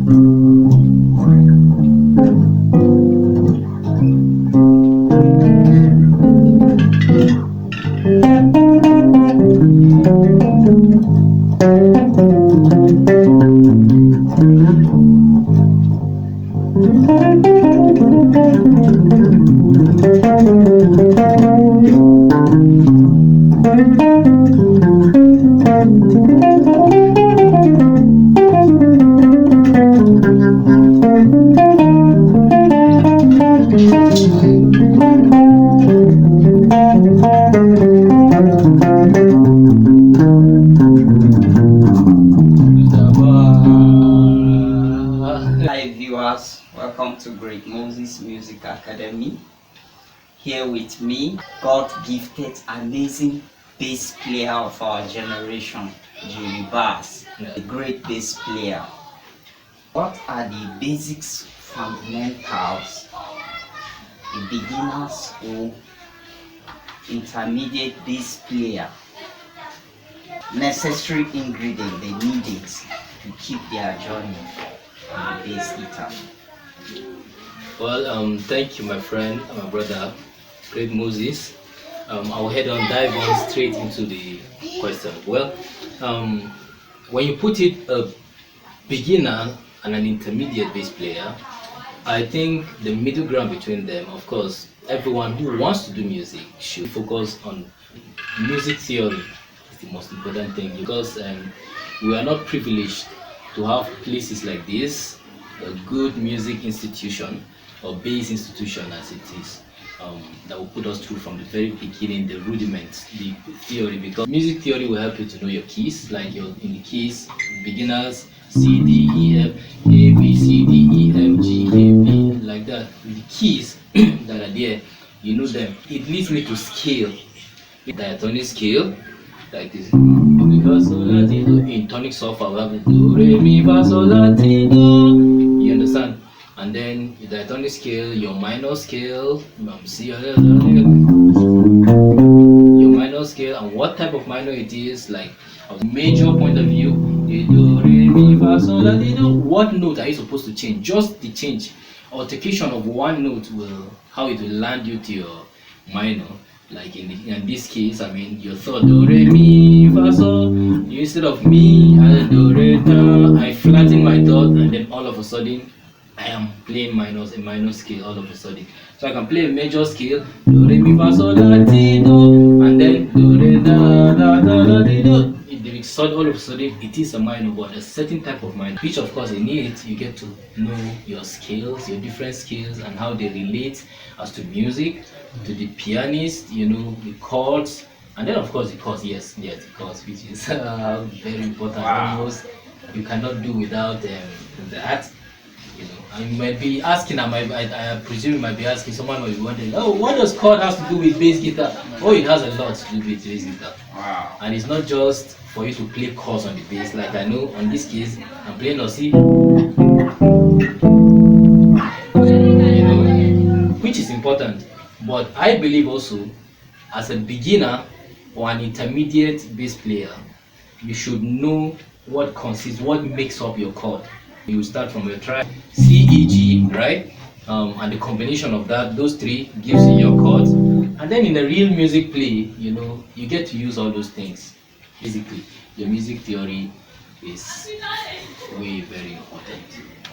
Hi viewers, welcome to Great Moses Music Academy. Here with me, God gifted amazing bass player of our generation, Jerry Bass, the great bass player. What are the basics, fundamentals, a beginner's or intermediate bass player, necessary ingredient they need it to keep their journey on the bass guitar? Well, thank you, my friend, my brother, Great Moses. I'll head on, dive on straight into the question. Well, when you put it a beginner and an intermediate bass player, I think the middle ground between them, of course, everyone who wants to do music should focus on music theory. It's the most important thing because we are not privileged to have places like this, a good music institution or base institution as it is, that will put us through from the very beginning, the rudiments, the theory, because music theory will help you to know your keys, like your in the keys, beginners, C, D, E, F, A, B, C, D, E, F, G, A, B, like that. With the keys that are there, you know them. It leads me to scale, diatonic scale, like this. In tonic software, we have the do, re, mi, fa, sol, la, ti, do. You understand? And then the diatonic scale, your minor scale, C, your minor scale, and what type of minor it is, like a major point of view, do, re, mi, fa, sol, la, ti, do. What note are you supposed to change? Just the change. Altercation of one note will, how it will land you to your minor. Like in this case, I mean, your third do, re, mi, fa, sol. Instead of me, I do, re, da, I flatten my third, and then all of a sudden, I am playing a minor scale all of a sudden. So I can play a major scale, do, re, mi, fa, sol, la, ti, do, and then do, re, da, da, da, da, di, do. All of a sudden, it is a minor, but a certain type of minor, which of course in it, you get to know your scales, your different scales, and how they relate as to music, to the pianist, you know, the chords, and then of course the chords, yes, the chords, which is very important. Wow. Almost you cannot do without that. You know, I might be asking, I presume you might be asking, someone might be wondering, oh, what does chord have to do with bass guitar? Oh, it has a lot to do with bass guitar. Wow. And it's not just for you to play chords on the bass, like I know on this case, I'm playing a C, you know, which is important. But I believe also, as a beginner or an intermediate bass player, you should know what makes up your chord. You start from your tri C, E, G, right? And the combination of those three gives you your chords. And then in a real music play, you know, you get to use all those things. Basically, your music theory is way very important.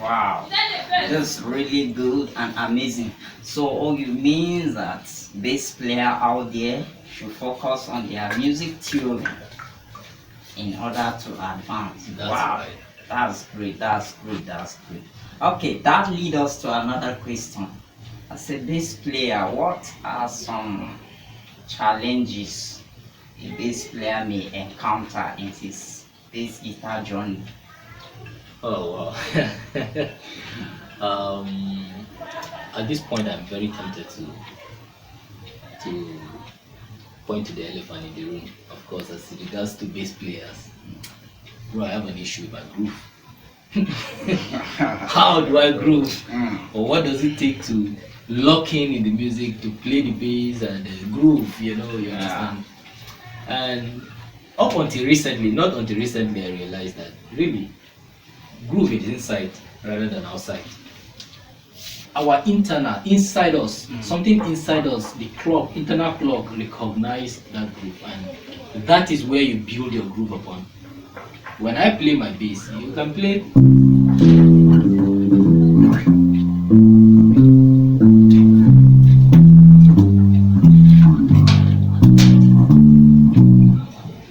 Wow, that's really good and amazing. So all you mean that bass player out there should focus on their music theory in order to advance. That's wow, right. That's great, that's great, that's great. Okay, that leads us to another question. As a bass player, what are some challenges a bass player may encounter in his bass guitar journey? Oh wow. At this point, I'm very tempted to point to the elephant in the room. Of course, as regards to bass players, bro, I have an issue with my groove. How do I groove? Or what does it take to lock in the music, to play the bass and the groove? You know, you understand. And up until recently, not until recently, I realized that really groove is inside rather than outside. Our internal, inside us, something inside us, the clock, internal clock, recognize that groove, and that is where you build your groove upon. When I play my bass, you can play.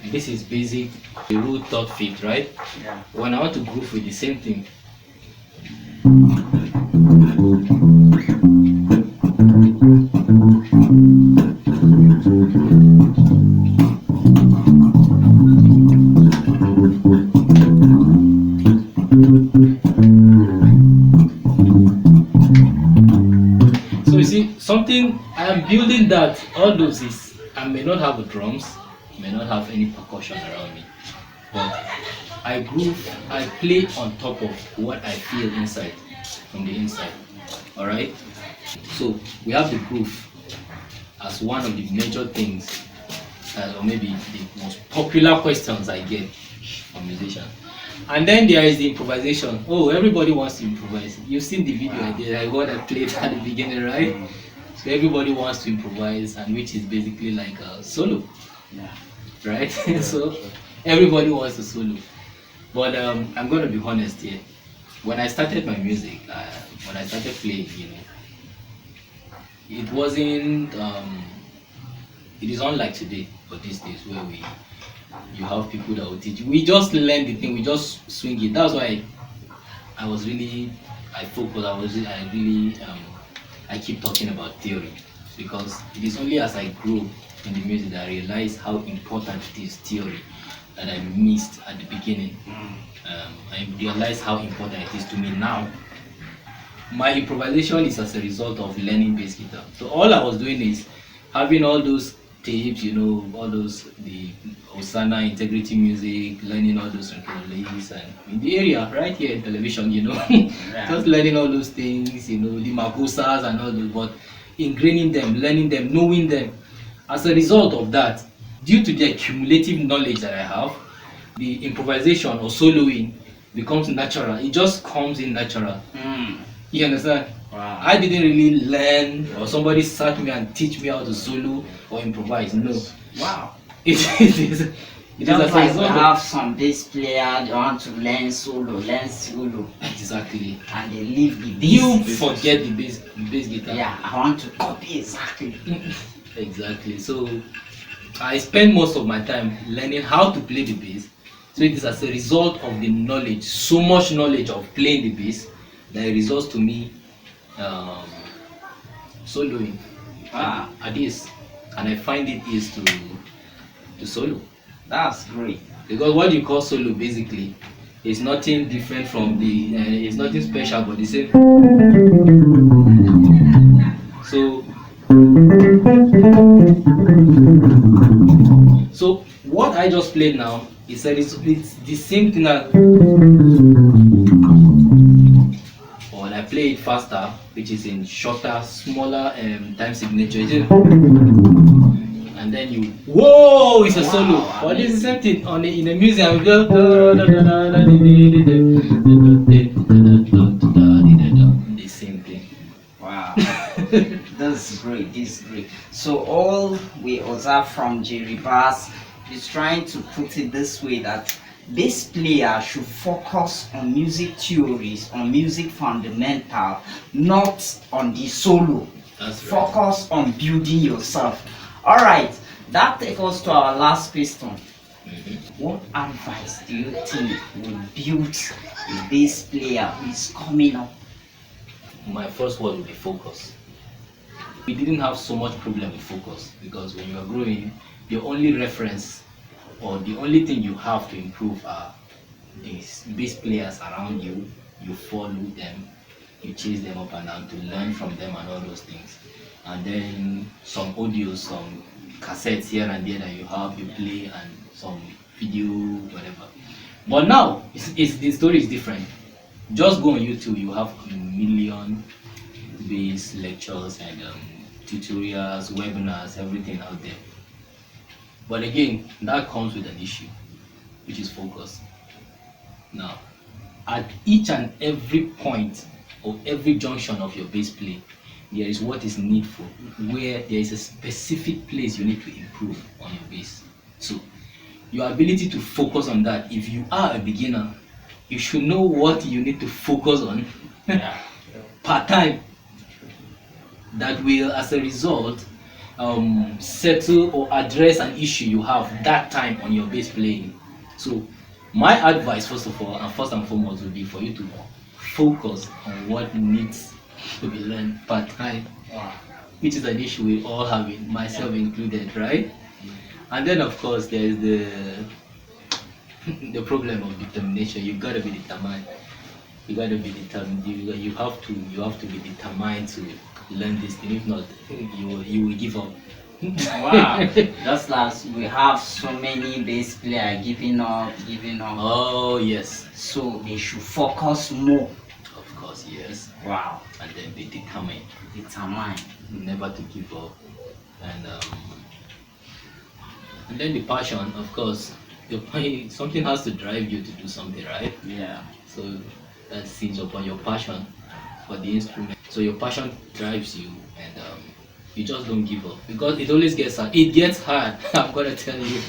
This is basic, the root, third, fifth, right? Yeah. When I want to groove with the same thing, so you see, something I am building that all those is I may not have the drums, may not have any percussion around me, but I groove, I play on top of what I feel inside, from the inside. Alright? So we have the groove as one of the major things, or maybe the most popular questions I get from musicians. And then there is the improvisation. Oh, everybody wants to improvise. You've seen the video I did, like what I played at the beginning, right? So everybody wants to improvise, and which is basically like a solo, Yeah. right? So everybody wants a solo. But I'm going to be honest here. When I started my music, when I started playing, it wasn't. It is unlike today or these days where you have people that will teach you. We just learn the thing, we just swing it. That's why I was really, I focus. I really, I keep talking about theory, because it is only as I grow in the music that I realize how important it is theory that I missed at the beginning. I realize how important it is to me now. My improvisation is as a result of learning bass guitar. So all I was doing is having all those tapes, all those, the Osana integrity music, learning all those release, and in the area right here in television, Yeah. just learning all those things, the Makosas and all those, but ingraining them, learning them, knowing them. As a result of that, due to the accumulative knowledge that I have, the improvisation or soloing becomes natural. It just comes in natural. You understand? Wow. I didn't really learn, or somebody sat me and teach me how to solo or improvise. No. Wow. It is. It is Just as a like we result of- have some bass player, they want to learn solo. Exactly. And they leave the bass. You forget the bass guitar. Yeah, I want to copy exactly. Exactly. So I spend most of my time learning how to play the bass. So it is as a result of the knowledge, so much knowledge of playing the bass, that it results to me soloing at this, and I find it easy to solo. That's great. Because what you call solo basically is nothing different from the, it's nothing special but the same. So what I just played now is that it's the same thing as, but when I play it faster, which is in shorter, smaller time signature, and then you, whoa, it's a solo. But it's the same thing in the music. I'm just the same thing. Wow. This is great. This is great. So all we observe from Jerry Bass is trying to put it this way, that bass player should focus on music theories, on music fundamental, not on the solo. That's right. Focus on building yourself. All right, that takes us to our last question. What advice do you think will build a bass player who is coming up? My first word would be focus. We didn't have so much problem with focus, because when you are growing, your only reference or the only thing you have to improve are these bass players around you. You follow them, you chase them up and down to learn from them and all those things. And then some audio, some cassettes here and there that you have, you play, and some video, whatever. But now, the story is different. Just go on YouTube, you have a million bass lectures and tutorials, webinars, everything out there. But again, that comes with an issue, which is focus. Now, at each and every point or every junction of your bass play, there is what is needful, where there is a specific place you need to improve on your bass. So your ability to focus on that, if you are a beginner, you should know what you need to focus on per time, that will as a result settle or address an issue you have that time on your bass playing. So my advice, first of all and first and foremost, would be for you to focus on what needs to be learned per time, which is an issue we all have, myself included, right? And then of course there is the problem of determination. You gotta be determined. You gotta be determined. You have to be determined to learn this thing. If not, you will give up. Wow, just like we have so many bass players giving up. Oh yes. So they should focus more. Of course, yes. Wow. And then be determined. Never to give up. And then the passion, of course. Something has to drive you to do something, right? Yeah. So that hinges upon your passion for the instrument. So your passion drives you, and you just don't give up, because it always gets hard. It gets hard. I'm gonna tell you,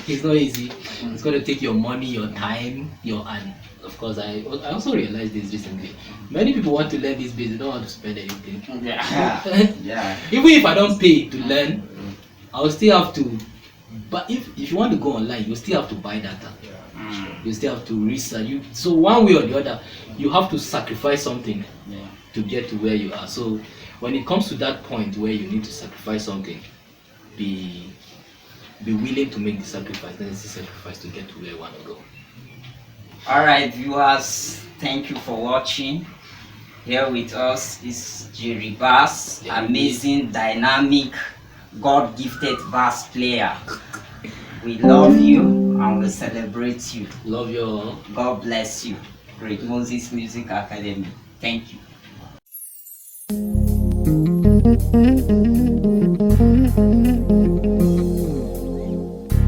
it's not easy. It's gonna take your money, your time, and of course, I also realized this recently. Many people want to learn this bass, they don't want to spend anything. Yeah. Yeah. Even if I don't pay to learn, I'll still have to. But if you want to go online, you still have to buy data. You still have to research. So one way or the other, you have to sacrifice something to get to where you are. So when it comes to that point where you need to sacrifice something, be willing to make the sacrifice, necessary sacrifice, to get to where you want to go. Alright viewers, thank you for watching. Here with us is Jerry Bass, amazing, dynamic, God-gifted bass player. We love you and we celebrate you. Love you all. God bless you. Great Moses Music Academy. Thank you.